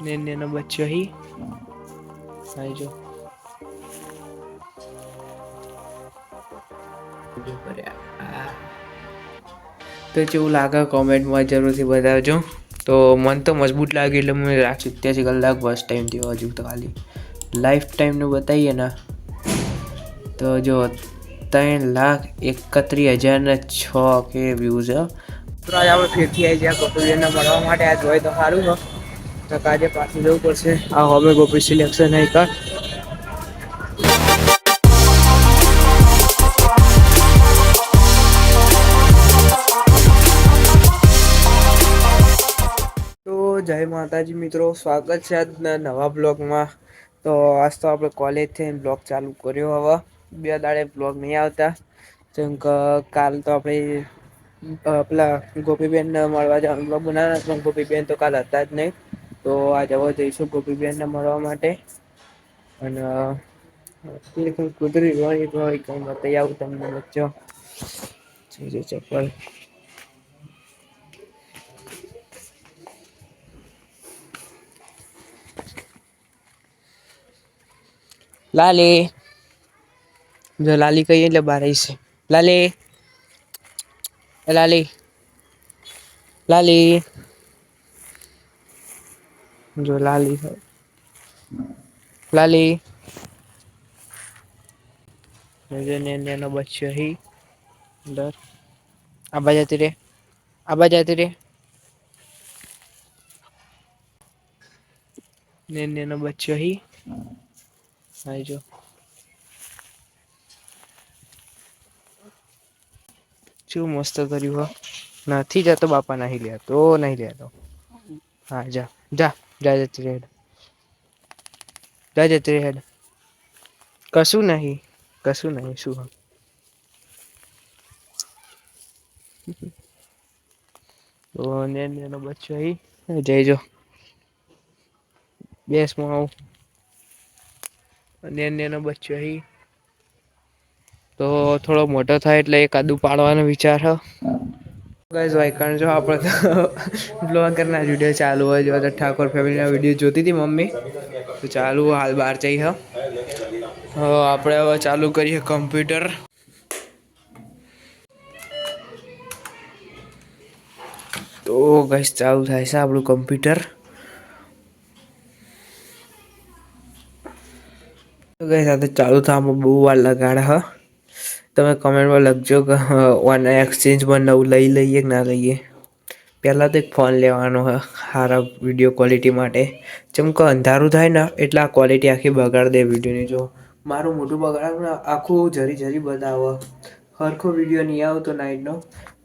Nano બચ્ચો હી આઈ જો તો કેવું લાગે કોમેન્ટમાં જરૂરથી બતાવજો. તો મન તો મજબૂત લાગે એટલે મેં 87 કલાક બસ ટાઈમ થયો હજુ તો ખાલી લાઈફ ટાઈમનું બતાવીએ ને તો જો 3,31,006 કે વ્યૂઝ હે. તો આજે આપણે ફેરથી આવી જાય ગોપીબેનને મળવા માટે આજ હોય તો સારું છે. તો આજે પાછું જવું પડશે. આ હવે ગોપી સિલેક્શન નહીં કર. તો જય માતાજી મિત્રો, સ્વાગત છે આજના નવા બ્લોગમાં. તો આજ તો આપણે કોલેજથી બ્લોગ ચાલુ કર્યો. હવે 2 દાડે બ્લોગ નહીં આવતા જેમ કે કાલ તો આપણે પેલા ગોપીબેનને મળવા જવાનું બ્લોગ બનાવવાના પણ ગોપીબેન તો કાલ હતા જ નહીં. તો આજે હવે જઈશું ગોપીબેનને મળવા માટે અને કુતરી બતાવી આવું તમને વચ્ચે ચપ્પલ લાલી જો લાલી કહીએ એટલે બહાર આવી છે. લાલી લાલી લાલી જો લાલી લાલી નેનો બચ્ચો હી અંદર આબા જતી રે આબા જતી રે નેનો બચ્ચો હી આઈ જો શું મસ્ત કર્યું હો. નથી જતો બાપા નહીં લેતો. હા જા જા જા જતી રહે જા જતી રહે કશું નહીં શું તો નેનો બચ્ચો હી જઈજો બેસમાં આવું નેનો બચ્ચો હી તો થોડો મોટો થાય એટલે એકાદું પાડવાનો વિચાર હ. ગાઈસ વાઈકણ જો આપણે તો બ્લોગરના વિડીયો ચાલુ હોય જો તો ઠાકોર ફેમિલીના વિડીયો જોતી હતી મમ્મી તો ચાલુ હાલ બહાર જઈ હ આપણે હવે ચાલુ કરીએ કમ્પ્યુટર. તો ગાઈસ ચાલુ થાય છે આપણું કમ્પ્યુટર. તો ગાઈસ આ તો ચાલુ થવામાં બહુ વાર લગાડે હ. તમે કમેન્ટમાં લખજો કે ઓન એક્સચેન્જમાં નવું લઈ લઈએ કે ના લઈએ. પહેલાં તો એક ફોન લેવાનો હ સારા વિડીયો ક્વોલિટી માટે. જેમ કે અંધારું થાય ને એટલે આ ક્વોલિટી આખી બગાડી દે વિડીયોની. જો મારું મોઢું બગાડે ને આખું જરી બતાવે. સરખો વિડીયો નહીં આવતો નાઈટનો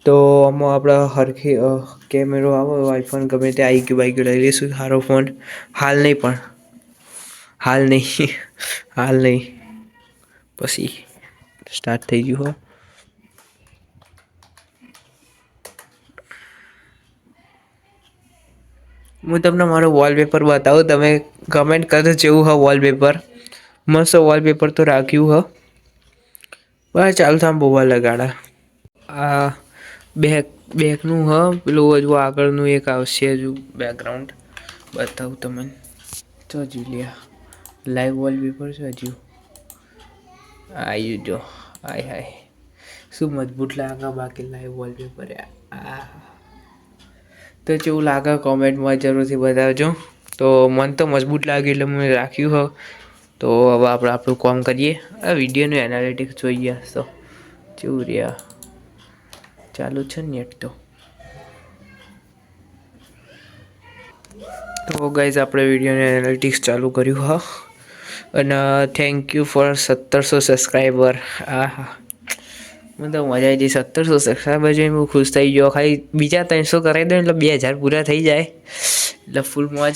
તો આમાં આપણે સરખી કેમેરો આવે આઈફોન ગમે તે આઈક્યુ બાઈક્યુ લઈ લઈશું સારો ફોન. હાલ નહીં પછી સ્ટાર્ટ થઈ ગયું હો. હું તમને મારો વોલપેપર બતાવું તમે કમેન્ટ કરજો જેવું હ વોલપેપર. મસ્ત વોલપેપર તો રાખ્યું હ. બસ ચાલુ થવામાં બહુ વાર લગાડે. આ બેકનું હ પેલું હજુ આગળનું એક આવશે હજુ બેકગ્રાઉન્ડ બતાવું તમને. તો જુલિયા લાઈવ વોલપેપર છે હજુ આવ્યું જો હાય શું મજબૂત લાગે બાકી લાઈવ વોલપેપર તો કેવું લાગે કોમેન્ટમાં જરૂરથી બતાવજો. તો મન તો મજબૂત લાગે એટલે મેં રાખ્યું હ. તો હવે આપણે આપણું કામ કરીએ. આ વિડીયોનું એનાલિટિક્સ જોઈએ તો કેવું રહ્યા ચાલુ છે ને નેટ તો ગાઈઝ આપણે વિડીયોનું એનાલિટિક્સ ચાલુ કર્યું હ. અને થેન્ક યુ ફોર 1700 સબસ્ક્રાઈબર. મને તો મજા આવી ગઈ 1700 સબસ્ક્રાઈબર જોઈને હું ખુશ થઈ ગયો. ખાલી બીજા 300 કરાવી દો એટલે 2000 પૂરા થઈ જાય એટલે ફૂલ મોજ.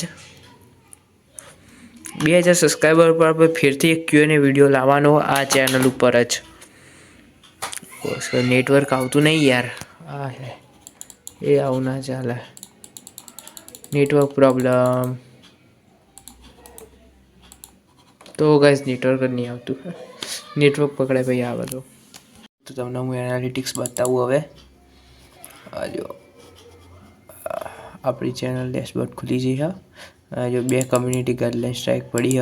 2000 સબસ્ક્રાઈબર પર આપણે ફેરથી એક Q&A વિડીયો લાવવાનો આ ચેનલ ઉપર જ. નેટવર્ક આવતું નહીં યાર. આવું ના ચાલે. Network problem. તો ગાઈસ નેટવર્ક જ નહીં આવતું. નેટવર્ક પકડે પછી આવે તો તમને હું એનાલિટિક્સ બતાવું હવે. આ જો આપણી ચેનલ ડેશબોર્ડ ખુલી ગઈ છે. આ જો 2 કમ્યુનિટી ગાઈડલાઇન સ્ટ્રાઇક પડી હ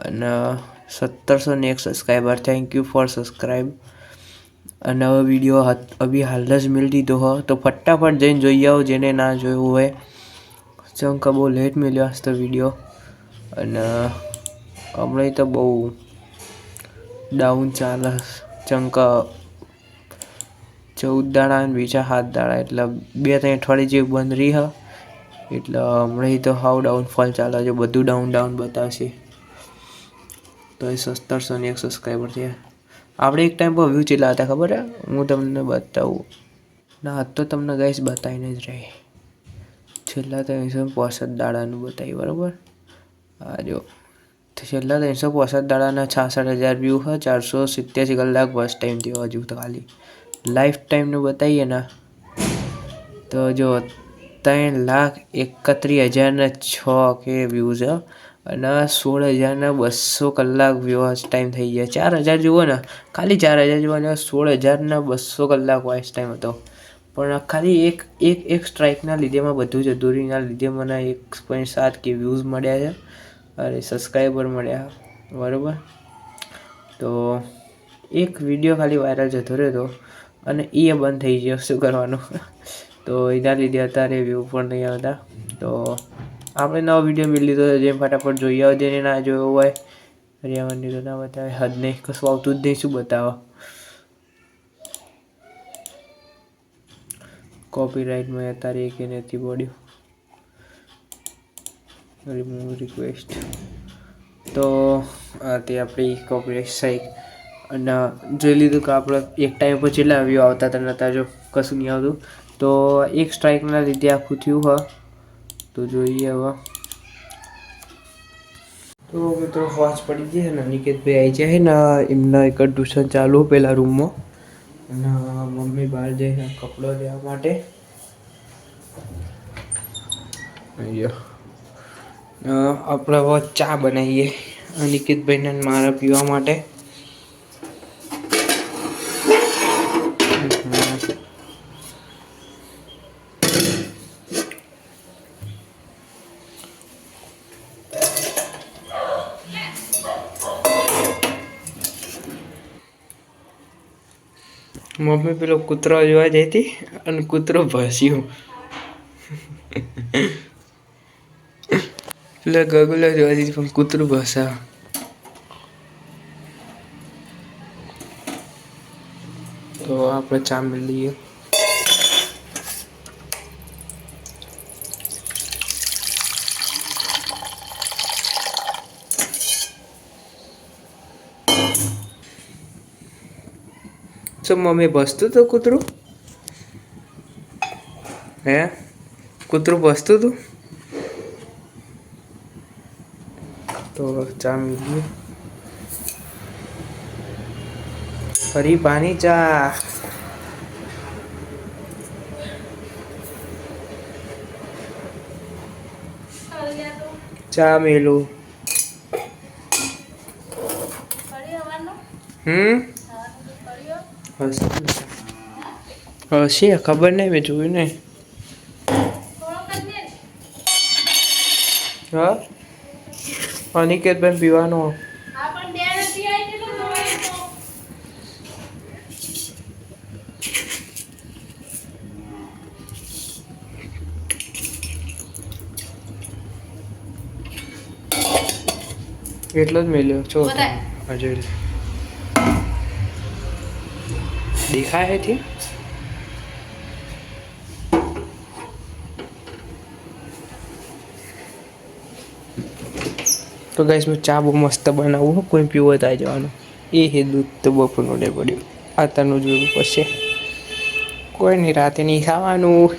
અને 1701 subscriber. Thank you for subscribe. અને હવે વિડીયો અભી હાલ જ મિલ દીધો હો તો ફટાફટ જઈને જોઈ આવો જેને ના જોયું હોય. ચંક બહુ લેટ મળ્યો હશે તો વિડીયો અને હમણાં તો બહુ ડાઉન ચાલે. ચંક 14 દાડા અને બીજા 7 દાડા એટલે 2-3 અઠવાડિયે જેવું બંધ રહી હ એટલે હમણાં તો હાવ ડાઉનફોલ ચાલે છે. બધું ડાઉન બતાવશે. તો એ 1701 સબસ્ક્રાઈબર છે. આપણે એક ટાઈમ પર વ્યૂ ચેટલા હતા ખબર હે? હું તમને બતાવું ના તો તમને ગાઈસ બતાવીને જ રહે. છેલ્લા 365 દાડાનું બતાવ્યું બરાબર. આ જો છેલ્લા 365 દાડાના 66,000 વ્યૂ હ. 487 કલાક ફર્સ્ટ ટાઈમ થયો હજુ તો ખાલી લાઈફ ટાઈમનું બતાવીએ ને તો જો 3,31,006 કે વ્યૂઝ છે અને 16,200 કલાક વોચ ટાઈમ થઈ ગયા. 4,000 જુઓ ને ખાલી 4,000 જુઓ ને 16,200 કલાક વોચ ટાઈમ હતો. પણ ખાલી એક સ્ટ્રાઇકના લીધેમાં બધું જ અધૂરીના લીધે મને 1.7 કે વ્યૂઝ મળ્યા છે અરે સબસ્ક્રાઈબર મળ્યા બરાબર. તો એક વિડીયો ખાલી વાયરલ જતો રહ્યો હતો અને એ બંધ થઈ ગયો. શું કરવાનું? તો એના લીધે અત્યારે વ્યૂ પણ નહીં આવતા. તો આપણે નવો વિડીયો મેળવી લીધો જે ફટાફટ જોઈ આવો. જેને ના જોયો હોય પર્યાવરણની તો ના બતાવે. હદ નહીં, કશું આવતું જ નહીં, શું બતાવો? કોપીરાઇટમાં અત્યારે એક નથી પડ્યું. રિમૂવ રિક્વેસ્ટ તો તે આપણી કોપીરાઇટ સ્ટ્રાઇક અને જોઈ લીધું કે આપણે એક ટાઈમ પર છેલ્લા વ્યૂ આવતા હતા નતા જો કશું નહીં આવતું. તો એક સ્ટ્રાઇકના લીધે આખું થયું હ. તો જોઈએ હવે. તો મિત્રો વોચ પડી ગઈ ને નિકેતભાઈ આવી જાય ને એમના એક ટ્યુશન ચાલુ પેલા રૂમમાં અને મમ્મી બહાર જઈને કપડો લેવા માટે. આપણે હવે ચા બનાવીએ નિકેતભાઈને મારા પીવા માટે. મમ્મી પેલો કૂતરો જોવા જઈ હતી અને કૂતરો ભસ્યો. પેલા ગગલો જોવા જઈ પણ કૂતરું ભસા. તો આપણે ચા મેળ લઈએ. શું મમ્મી ભસતું હતું કૂતરું? હે કૂતરું ભસતું હતું? તો ચા મેળીએ. ફરી પાણી ચા. ચા મેલું. હશે ખબર નહીં, મેં જોયું નહીં. હા અનિકેતભાઈ પીવાનો. એટલો જ મેલ્યો છો હજુ દેખાય છે. તો ગાઈસ હું ચા બહુ મસ્ત બનાવું. કોઈ પીવો થાય જવાનું એ હે દૂધ તો બપોરનું ડે પડ્યું આતાનું જોયું પછી કોઈ નહીં રાતે નહીં ખાવાનું.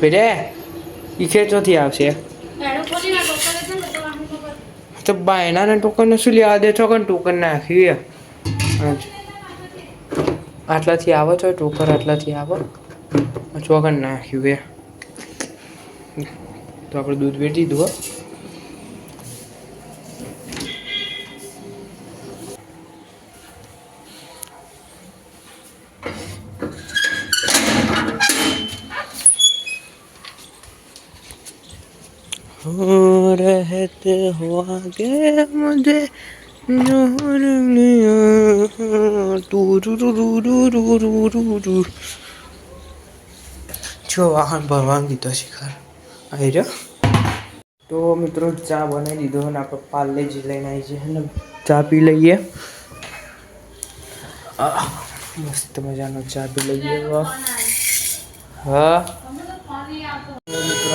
બેરે એ ખેંચોથી આવશે તો બાયનાને ટોકન શું લેવા દે છો? પણ ટોકન નાખ્યું આટલાથી આવો છો ટોકર આટલાથી આવો ચોકન નાખ્યું એ. તો આપણે દૂધ વેચી દીધું. हो रहते हो आगे मुझे जोर लिया टू જો વાહન ભરવાનું કીધો શિખર આવી રહ્યો. તો મિત્રો ચા બનાવી દીધો અને આપણે પાર્લેજી લઈને આવી છે ને ચા પી લઈએ. મસ્ત મજાનો ચા પી લઈએ. હા મિત્રો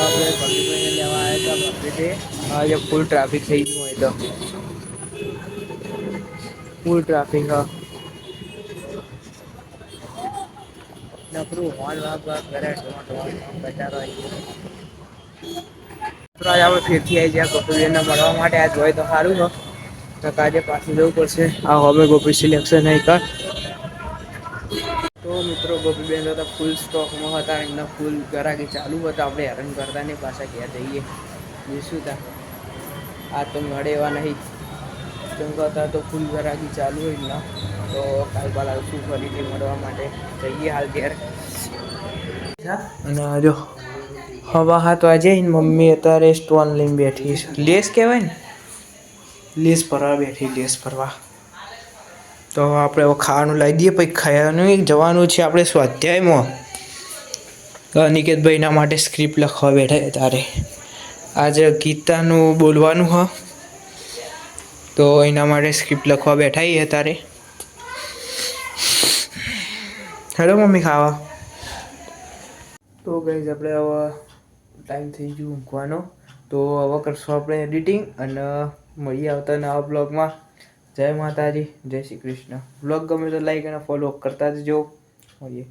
આપણે ભગીભાઈને લેવા આવ્યા હતા. ભગીભાઈ આજે ફૂલ ટ્રાફિક થઈ ગયું હોય તો ફૂલ ટ્રાફિક હા નકરું હોલ વાગ કરે બચારો આજે આપણે ફેરથી આવી જાય ગોપીબેનને મળવા માટે. આજ હોય તો સારું હોય તો આજે પાછું જવું પડશે. આ હવે ગોપી સિલેક્શન નહીં કર. તો મિત્રો ગોપીબેન તો ફૂલ સ્ટોકમાં હતા. એમના ફૂલ ગરાગી ચાલુ હતા. આપણે હેરાન કરતા નહીં પાછા ક્યાં જઈએ શું તા આ તો મળે એવા નહીં કેમ કરતા તો ફૂલ ગરાગી ચાલુ હોય ને તો કાલ બાલ આવશું ફરીથી મળવા માટે. જઈએ હાલ ઘેર. અને જો હવા હા તો આજે મમ્મી અત્યારે સ્ટોન લઈને બેઠી છે. લેસ કહેવાય ને લેસ ભરવા બેઠી. લેસ ભરવા તો આપણે હવે ખાવાનું લાવી દઈએ. પછી ખાવાનું જવાનું છે આપણે સ્વાધ્યાયમાં. અનિકેતભાઈના માટે સ્ક્રિપ્ટ લખવા બેઠા તારે આજે ગીતાનું બોલવાનું હ તો એના માટે સ્ક્રિપ્ટ લખવા બેઠા તારે. હેલો મમ્મી ખાવા. તો ગાઈઝ આપણે હવે ટાઈમ થઈ ગયો ઊંઘવાનો. તો હવે કરશું આપણે એડિટિંગ અને મળીએ આવતા નવા બ્લોગમાં. જય માતાજી, જય શ્રી કૃષ્ણ. બ્લોગ ગમે તો લાઈક અને ફોલો કરતા જજો. મળીએ.